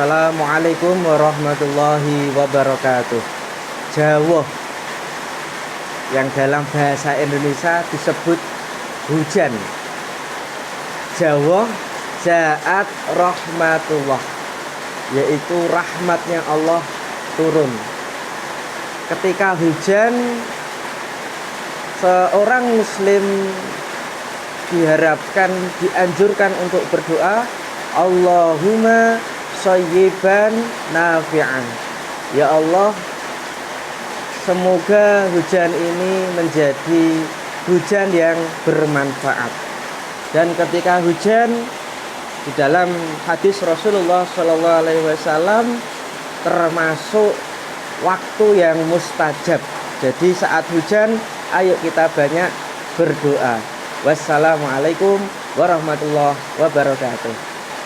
Assalamualaikum warahmatullahi wabarakatuh. Jawah yang dalam bahasa Indonesia disebut hujan. Jawah jaat rahmatullah, yaitu rahmatnya Allah turun. Ketika hujan, seorang muslim dianjurkan untuk berdoa, Allahumma shayyiban nafi'an. Ya Allah, semoga hujan ini menjadi hujan yang bermanfaat. Dan ketika hujan, di dalam hadis Rasulullah SAW termasuk waktu yang mustajab. Jadi saat hujan, ayo kita banyak berdoa. Wassalamualaikum warahmatullahi wabarakatuh.